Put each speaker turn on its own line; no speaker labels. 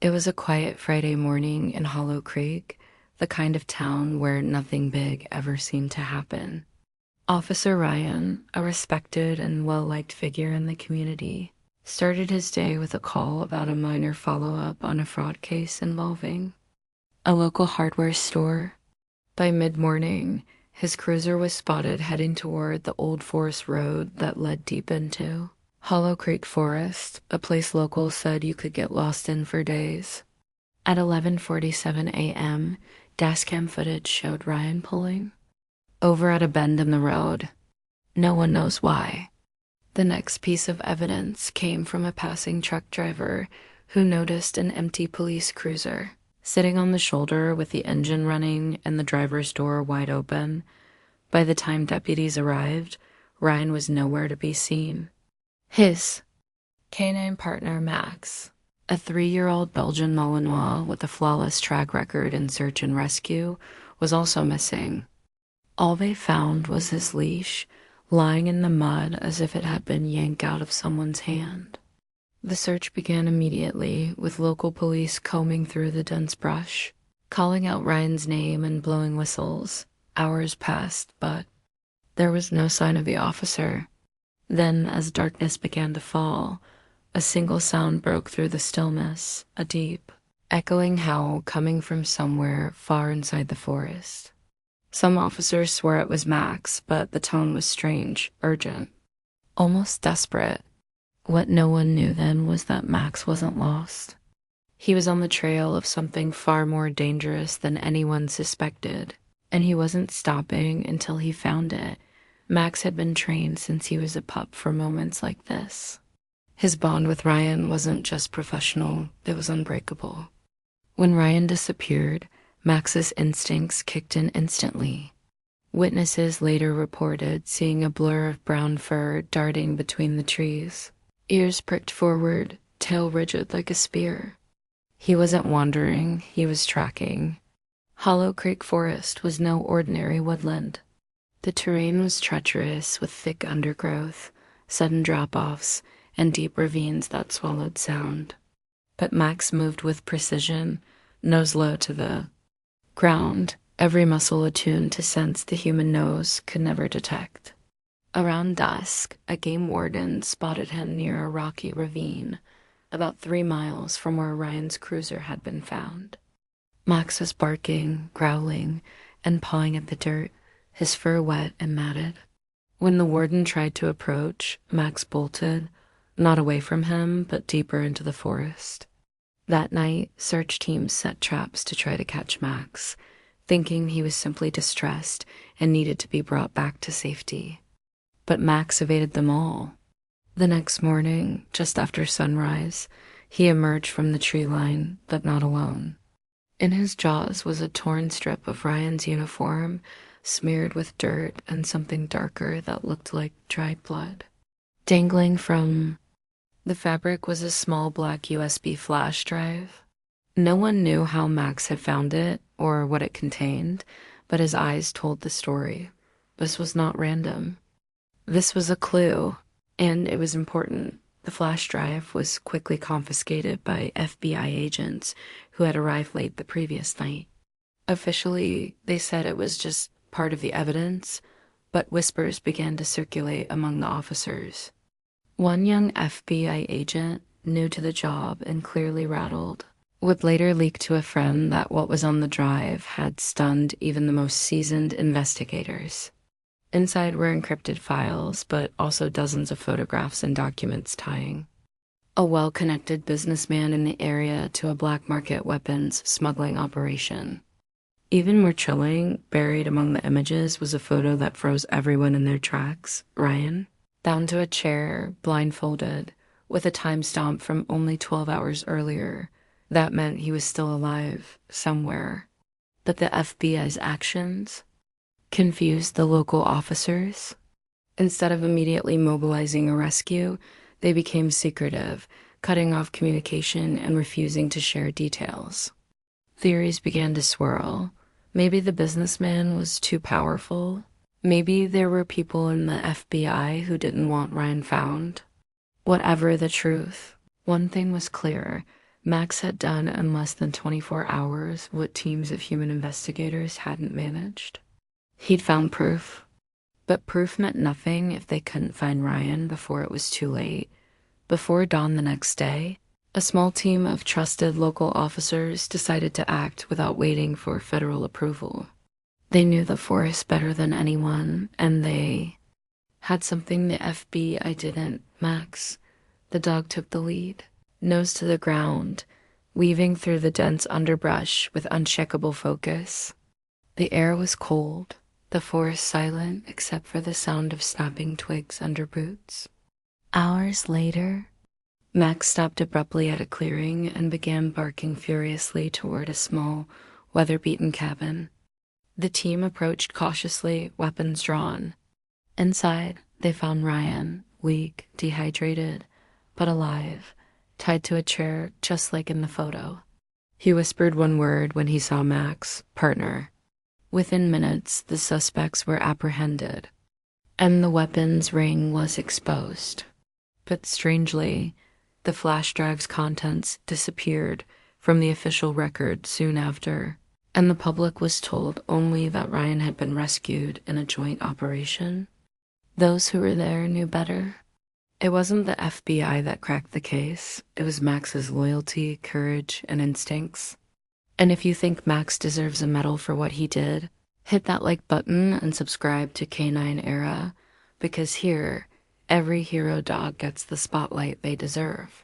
It was a quiet Friday morning in Hollow Creek, the kind of town where nothing big ever seemed to happen. Officer Ryan, a respected and well-liked figure in the community, started his day with a call about a minor follow-up on a fraud case involving a local hardware store. By mid-morning, his cruiser was spotted heading toward the old forest road that led deep into Hollow Creek Forest, a place locals said you could get lost in for days. At 11:47 a.m., dashcam footage showed Ryan pulling over at a bend in the road. No one knows why. The next piece of evidence came from a passing truck driver who noticed an empty police cruiser sitting on the shoulder with the engine running and the driver's door wide open. By the time deputies arrived, Ryan was nowhere to be seen. His canine partner, Max, a 3-year-old Belgian Malinois with a flawless track record in search and rescue, was also missing. All they found was his leash, lying in the mud as if it had been yanked out of someone's hand. The search began immediately, with local police combing through the dense brush, calling out Ryan's name and blowing whistles. Hours passed, but there was no sign of the officer. Then, as darkness began to fall, a single sound broke through the stillness, a deep, echoing howl coming from somewhere far inside the forest. Some officers swore it was Max, but the tone was strange, urgent, almost desperate. What no one knew then was that Max wasn't lost. He was on the trail of something far more dangerous than anyone suspected, and he wasn't stopping until he found it. Max had been trained since he was a pup for moments like this. His bond with Ryan wasn't just professional, it was unbreakable. When Ryan disappeared, Max's instincts kicked in instantly. Witnesses later reported seeing a blur of brown fur darting between the trees, ears pricked forward, tail rigid like a spear. He wasn't wandering, he was tracking. Hollow Creek Forest was no ordinary woodland. The terrain was treacherous with thick undergrowth, sudden drop-offs, and deep ravines that swallowed sound. But Max moved with precision, nose low to the ground, every muscle attuned to sense the human nose could never detect. Around dusk, a game warden spotted him near a rocky ravine, about 3 miles from where Ryan's cruiser had been found. Max was barking, growling, and pawing at the dirt, his fur wet and matted. When the warden tried to approach, Max bolted, not away from him, but deeper into the forest. That night, search teams set traps to try to catch Max, thinking he was simply distressed and needed to be brought back to safety. But Max evaded them all. The next morning, just after sunrise, he emerged from the tree line, but not alone. In his jaws was a torn strip of Ryan's uniform, smeared with dirt and something darker that looked like dried blood. Dangling from the fabric was a small black USB flash drive. No one knew how Max had found it or what it contained, but his eyes told the story. This was not random. This was a clue, and it was important. The flash drive was quickly confiscated by FBI agents who had arrived late the previous night. Officially, they said it was just part of the evidence, but whispers began to circulate among the officers. One young FBI agent, new to the job and clearly rattled, would later leak to a friend that what was on the drive had stunned even the most seasoned investigators. Inside were encrypted files, but also dozens of photographs and documents tying a well-connected businessman in the area to a black market weapons smuggling operation. Even more chilling, buried among the images was a photo that froze everyone in their tracks. Ryan, down to a chair, blindfolded, with a timestamp from only 12 hours earlier. That meant he was still alive, somewhere. But the FBI's actions confused the local officers. Instead of immediately mobilizing a rescue, they became secretive, cutting off communication and refusing to share details. Theories began to swirl. Maybe the businessman was too powerful. Maybe there were people in the FBI who didn't want Ryan found. Whatever the truth, one thing was clear. Max had done in less than 24 hours what teams of human investigators hadn't managed. He'd found proof, but proof meant nothing if they couldn't find Ryan before it was too late. Before dawn the next day, a small team of trusted local officers decided to act without waiting for federal approval. They knew the forest better than anyone, and they had something the FBI didn't. Max, the dog, took the lead, nose to the ground, weaving through the dense underbrush with unshakable focus. The air was cold, the forest silent except for the sound of snapping twigs under boots. Hours later, Max stopped abruptly at a clearing and began barking furiously toward a small, weather-beaten cabin. The team approached cautiously, weapons drawn. Inside, they found Ryan, weak, dehydrated, but alive, tied to a chair just like in the photo. He whispered one word when he saw Max, partner. Within minutes, the suspects were apprehended, and the weapons ring was exposed. But strangely, the flash drive's contents disappeared from the official record soon after, and the public was told only that Ryan had been rescued in a joint operation. Those who were there knew better. It wasn't the FBI that cracked the case. It was Max's loyalty, courage, and instincts. And if you think Max deserves a medal for what he did, hit that like button and subscribe to K9 Era, because here, every hero dog gets the spotlight they deserve.